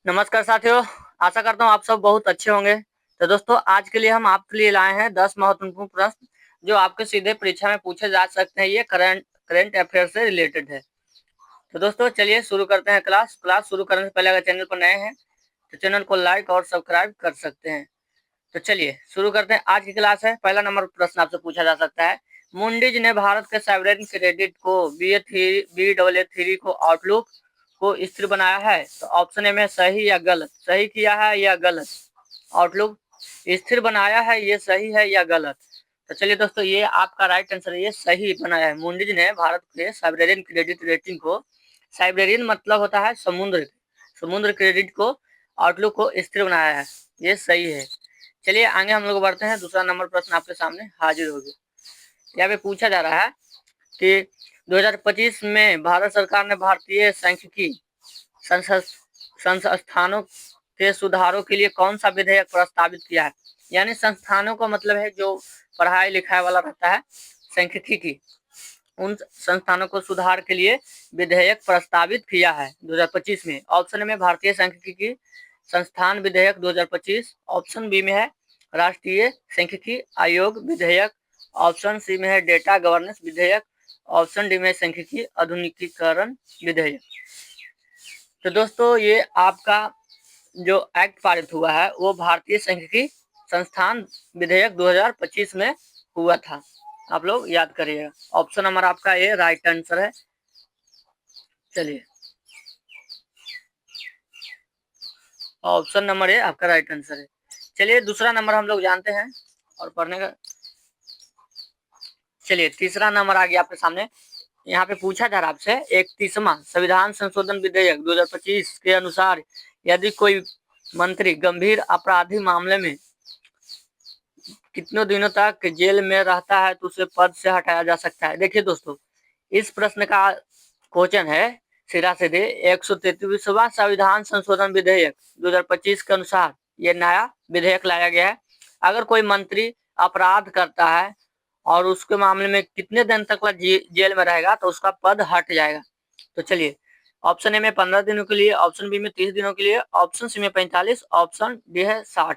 नमस्कार साथियों। आशा करता हूँ आप सब बहुत अच्छे होंगे। तो दोस्तों, आज के लिए हम आपके लिए लाए हैं 10 महत्वपूर्ण प्रश्न जो आपके सीधे परीक्षा में पूछे जा सकते हैं। ये करंट अफेयर से रिलेटेड है। तो दोस्तों, चलिए शुरू करते हैं। क्लास शुरू करने से पहले अगर चैनल पर नए हैं तो चैनल को लाइक और सब्सक्राइब कर सकते हैं। तो चलिए शुरू करते हैं। आज की क्लास है। पहला नंबर प्रश्न आपसे पूछा जा सकता है, मूडीज ने भारत के सॉवरेन क्रेडिट को BAA3 को आउटलुक को स्थिर बनाया है। तो ऑप्शन ए में सही या गलत, सही किया है या गलत। आउटलुक स्थिर बनाया है, ये सही है या गलत। तो चलिए दोस्तों, ये आपका राइट आंसर है, ये सही बनाया है। मूडीज ने भारत के सॉवरेन क्रेडिट रेटिंग को, साइबेरियन मतलब होता है समुद्र, समुद्र क्रेडिट को, आउटलुक को स्थिर बनाया है, ये सही है। चलिए आगे हम लोग बढ़ते हैं। दूसरा नंबर प्रश्न आपके सामने हाजिर हो गया। यहाँ पे पूछा जा रहा है कि 2025 में भारत सरकार ने भारतीय सांख्यिकी संस्थानों के सुधारों के लिए कौन सा विधेयक प्रस्तावित किया है। यानी संस्थानों का मतलब है जो पढ़ाई लिखाई वाला रहता है, सांख्यिकी, उन संस्थानों को सुधार के लिए विधेयक प्रस्तावित किया है 2025 में। ऑप्शन में भारतीय सांख्यिकी संस्थान विधेयक 2025, ऑप्शन बी में है राष्ट्रीय सांख्यिकी आयोग विधेयक, ऑप्शन सी में है डेटा गवर्नेंस विधेयक, ऑप्शन डी में सांख्यिकी आधुनिकीकरण विधेयक। तो दोस्तों, ये आपका जो एक्ट पारित हुआ है वो भारतीय सांख्यिकी संस्थान विधेयक 2025 में हुआ था। आप लोग याद करिएगा। ऑप्शन नंबर आपका ये राइट आंसर है। चलिए, ऑप्शन नंबर ए आपका राइट आंसर है। चलिए दूसरा नंबर हम लोग जानते हैं और पढ़ने का। चलिए तीसरा नंबर आ गया आपके सामने। यहाँ पे पूछा जा रहा है आपसे 31वां संविधान संशोधन विधेयक 2025 के अनुसार यदि कोई मंत्री गंभीर आपराधिक मामले में कितने दिनों तक जेल में रहता है तो उसे पद से हटाया जा सकता है। देखिए दोस्तों, इस प्रश्न का क्वेश्चन है सीधा सीधे 133वां संविधान संशोधन विधेयक 2025 के अनुसार ये नया विधेयक लाया गया है। अगर कोई मंत्री अपराध करता है और उसके मामले में कितने दिन तक वह जेल में रहेगा तो उसका पद हट जाएगा। तो चलिए, ऑप्शन ए में 15 दिनों के लिए, ऑप्शन बी में 30 दिनों के लिए, ऑप्शन सी में 45, ऑप्शन डी है 60।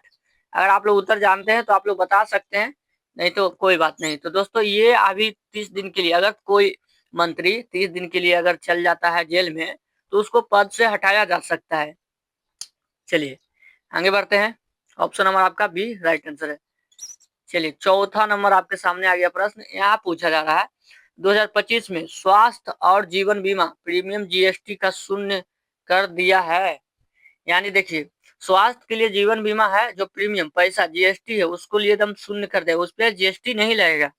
अगर आप लोग उत्तर जानते हैं तो आप लोग बता सकते हैं, नहीं तो कोई बात नहीं। तो दोस्तों, ये अभी 30 दिन के लिए, अगर कोई मंत्री 30 दिन के लिए अगर चल जाता है जेल में तो उसको पद से हटाया जा सकता है। चलिए आगे बढ़ते हैं। ऑप्शन नंबर आपका बी राइट आंसर है। चलिए चौथा नंबर आपके सामने आ गया प्रश्न। यहाँ पूछा जा रहा है 2025 में स्वास्थ्य और जीवन बीमा प्रीमियम GST का शून्य कर दिया है। यानी देखिए, स्वास्थ्य के लिए जीवन बीमा है, जो प्रीमियम पैसा GST है उसको लिए एकदम शून्य कर देगा, उस पर GST नहीं लगेगा।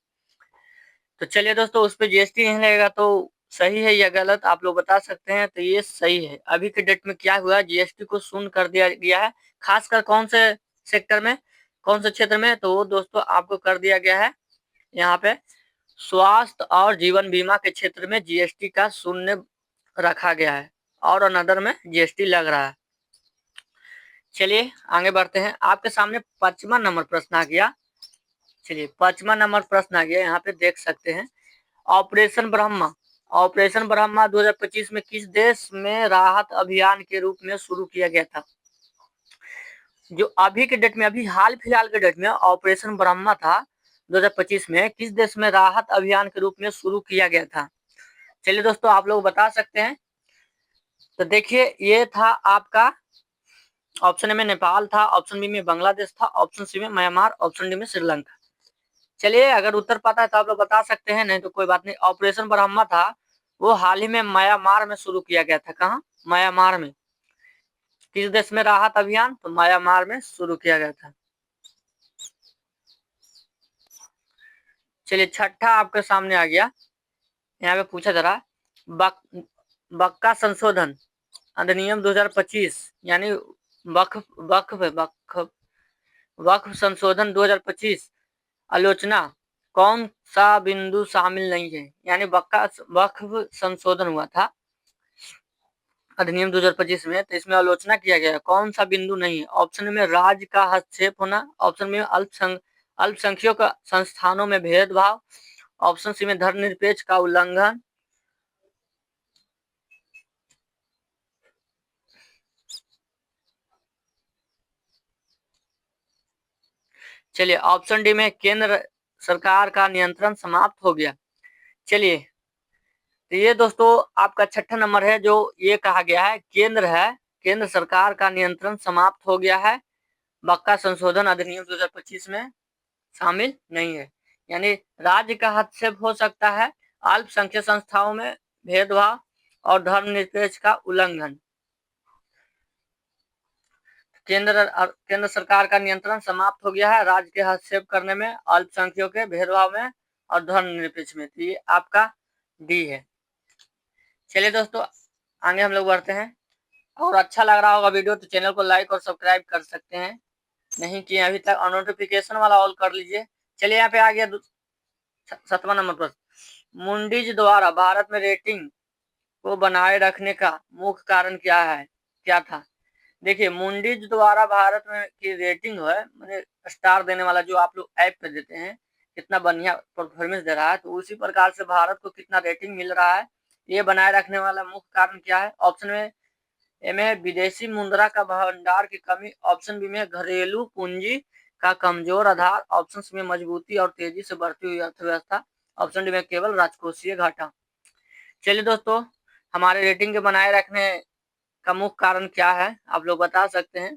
तो चलिए दोस्तों, उस पर GST नहीं लगेगा तो सही है या गलत आप लोग बता सकते हैं। तो ये सही है। अभी के डेट में क्या हुआ, GST को शून्य कर दिया गया है। खासकर कौन से सेक्टर में, कौन से क्षेत्र में, तो वो दोस्तों आपको कर दिया गया है यहाँ पे स्वास्थ्य और जीवन बीमा के क्षेत्र में GST का शून्य रखा गया है और अनदर में GST लग रहा है। चलिए आगे बढ़ते हैं। आपके सामने 5वां नंबर प्रश्न आ गया। चलिए 5वां नंबर प्रश्न आ गया, यहाँ पे देख सकते हैं। ऑपरेशन ब्रह्मा, ऑपरेशन ब्रह्मा 2025 में किस देश में राहत अभियान के रूप में शुरू किया गया था। जो अभी के डेट में, अभी हाल फिलहाल के डेट में ऑपरेशन ब्रह्मा था 2025 में किस देश में राहत अभियान के रूप में शुरू किया गया था। चलिए दोस्तों, आप लोग बता सकते हैं। तो देखिए, ये था आपका ऑप्शन ए में नेपाल था, ऑप्शन बी में बांग्लादेश था, ऑप्शन सी में म्यांमार, ऑप्शन डी में श्रीलंका। चलिए अगर उत्तर पता है तो आप लोग बता सकते हैं, नहीं तो कोई बात नहीं। ऑपरेशन ब्रह्मा था वो हाल ही में म्यांमार में शुरू किया गया था। कहाँ? म्यांमार में। किस देश में राहत अभियान? तो म्यांमार में शुरू किया गया था। चलिए छठा आपके सामने आ गया। यहाँ पे पूछा जा रहा है बक्का संशोधन अधिनियम 2025 यानी वक्फ वक्फ वक्फ वक्फ संशोधन 2025 आलोचना कौन सा बिंदु शामिल नहीं है। यानी वक्फ संशोधन हुआ था अधिनियम 2025 में, तो इसमें आलोचना किया गया कौन सा बिंदु नहीं है। ऑप्शन में राज्य का हस्तक्षेप होना, ऑप्शन में अल्पसंख्यक संस्थानों में भेदभाव, ऑप्शन सी में धर्मनिरपेक्ष का उल्लंघन, चलिए ऑप्शन डी में केंद्र सरकार का नियंत्रण समाप्त हो गया। चलिए तो ये दोस्तों आपका छठा नंबर है, जो ये कहा गया है केंद्र सरकार का नियंत्रण समाप्त हो गया है, बक्का संशोधन अधिनियम 2025 में शामिल नहीं है। यानी राज्य का हस्तक्षेप हो सकता है अल्पसंख्यक संस्थाओं में भेदभाव और धर्मनिरपेक्ष का उल्लंघन। केंद्र सरकार का नियंत्रण समाप्त हो गया है राज्य के हस्तक्षेप करने में, अल्पसंख्यकों के भेदभाव में और धर्मनिरपेक्ष में। तो ये आपका डी है। चलिए दोस्तों आगे हम लोग बढ़ते हैं। और अच्छा लग रहा होगा वीडियो तो चैनल को लाइक और सब्सक्राइब कर सकते हैं, नहीं किए अभी तक, और नोटिफिकेशन वाला ऑल कर लीजिए। चलिए यहाँ पे आ गया 7वां नंबर पर, मूडीज द्वारा भारत में रेटिंग को बनाए रखने का मुख्य कारण क्या था। देखिए मूडीज द्वारा भारत में की रेटिंग है, मैंने स्टार देने वाला जो आप लोग ऐप पे देते हैं, कितना बढ़िया परफॉर्मेंस दे रहा है, तो उसी प्रकार से भारत को कितना रेटिंग मिल रहा है, ये बनाए रखने वाला मुख्य कारण क्या है। ऑप्शन में ए में विदेशी मुद्रा का भंडार की कमी, ऑप्शन बी में घरेलू पूंजी का कमजोर आधार, ऑप्शन सी में मजबूती और तेजी से बढ़ती हुई अर्थव्यवस्था, ऑप्शन डी में केवल राजकोषीय घाटा। चलिए दोस्तों हमारे रेटिंग के बनाए रखने का मुख्य कारण क्या है आप लोग बता सकते हैं।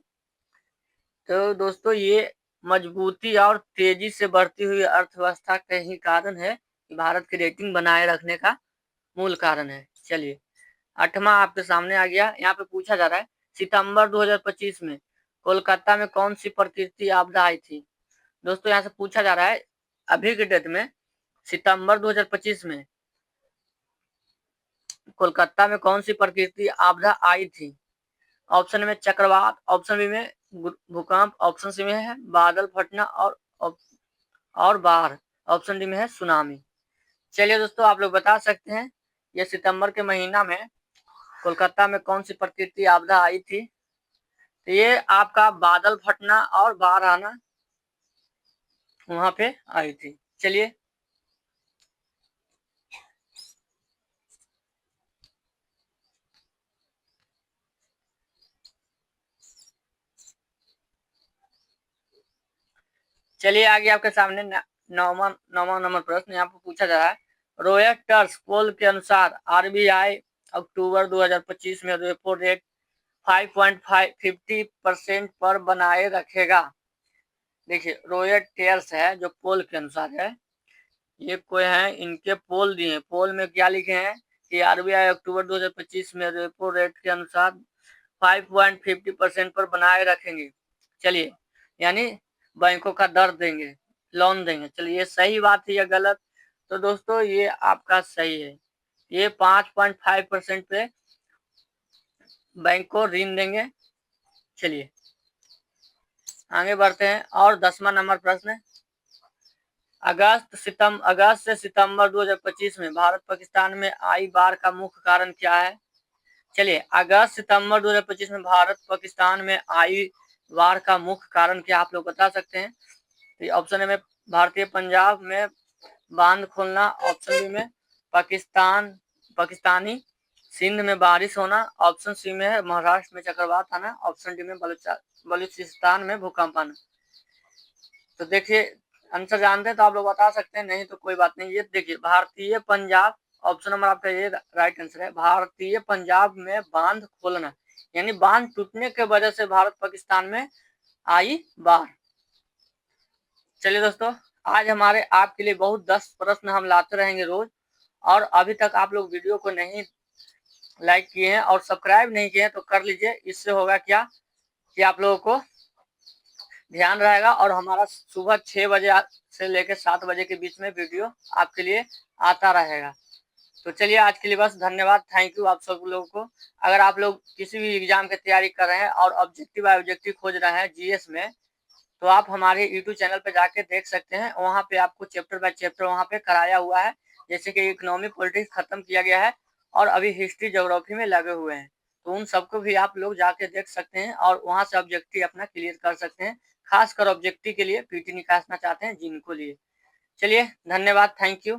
तो दोस्तों ये मजबूती और तेजी से बढ़ती हुई अर्थव्यवस्था का ही कारण है कि भारत की रेटिंग बनाए रखने का मूल कारण है। चलिए 8वां आपके सामने आ गया। यहाँ पे पूछा जा रहा है सितंबर 2025 में कोलकाता में कौन सी प्राकृतिक आपदा आई थी। दोस्तों यहाँ से पूछा जा रहा है अभी के डेट में सितंबर 2025 में कोलकाता में कौन सी प्राकृतिक आपदा आई थी। ऑप्शन में चक्रवात, ऑप्शन बी में भूकंप, ऑप्शन सी में है बादल फटना और बाढ़, ऑप्शन डी में है सुनामी। चलिए दोस्तों आप लोग बता सकते हैं ये सितंबर के महीना में कोलकाता में कौन सी प्राकृतिक आपदा आई थी। तो ये आपका बादल फटना और बाढ़ आना वहां पे आई थी। चलिए आगे आपके सामने 9वां नंबर प्रश्न यहाँ पे पूछा जा रहा है रॉयटर्स पोल के अनुसार आरबीआई अक्टूबर 2025 में रेपो रेट 5.50% पर बनाए रखेगा। देखिए रॉयटर्स है जो पोल के अनुसार है, ये कोई है इनके पोल दिए, पोल में क्या लिखे हैं कि आरबीआई अक्टूबर 2025 में रेपो रेट के अनुसार 5.50% पर बनाए रखेंगे। चलिए यानी बैंकों का दर देंगे, लोन देंगे। चलिए ये सही बात है या गलत। तो दोस्तों ये आपका सही है, ये 5.5% पे बैंक को ऋण देंगे। चलिए आगे बढ़ते हैं। और 10वां नंबर प्रश्न, अगस्त से सितंबर 2025 में भारत पाकिस्तान में आई बाढ़ का मुख्य कारण क्या है। चलिए अगस्त सितंबर 2025 में भारत पाकिस्तान में आई बाढ़ का मुख्य कारण क्या आप लोग बता सकते हैं। तो ऑप्शन ए में भारतीय पंजाब में बांध खोलना, ऑप्शन बी में पाकिस्तानी सिंध में बारिश होना, ऑप्शन सी में है महाराष्ट्र में चक्रवात आना, ऑप्शन डी में बलूचिस्तान में भूकंप आना। तो देखिए आंसर जानते हैं तो आप लोग बता सकते हैं, नहीं तो कोई बात नहीं। ये देखिए भारतीय पंजाब, ऑप्शन नंबर आपका ये राइट आंसर है, भारतीय पंजाब में बांध खोलना, यानी बांध टूटने के वजह से भारत पाकिस्तान में आई बाढ़। चलिए दोस्तों आज हमारे आपके लिए बहुत 10 प्रश्न हम लाते रहेंगे रोज, और अभी तक आप लोग वीडियो को नहीं लाइक किए हैं और सब्सक्राइब नहीं किए हैं तो कर लीजिए। इससे होगा क्या कि आप लोगों को ध्यान रहेगा और हमारा सुबह 6 बजे से लेकर 7 बजे के बीच में वीडियो आपके लिए आता रहेगा। तो चलिए आज के लिए बस, धन्यवाद, थैंक यू आप सब लोगों को। अगर आप लोग किसी भी एग्जाम की तैयारी कर रहे हैं और ऑब्जेक्टिव खोज रहे हैं जीएस में, तो आप हमारे यूट्यूब चैनल पे जाके देख सकते हैं। वहाँ पे आपको चैप्टर बाय चैप्टर वहाँ पे कराया हुआ है, जैसे कि इकोनॉमिक पॉलिटिक्स खत्म किया गया है और अभी हिस्ट्री ज्योग्राफी में लगे हुए हैं, तो उन सबको भी आप लोग जाके देख सकते हैं और वहाँ से ऑब्जेक्टिव अपना क्लियर कर सकते हैं। खासकर ऑब्जेक्टिव के लिए पीटी निकालना चाहते हैं जिनको लिए। चलिए धन्यवाद, थैंक यू।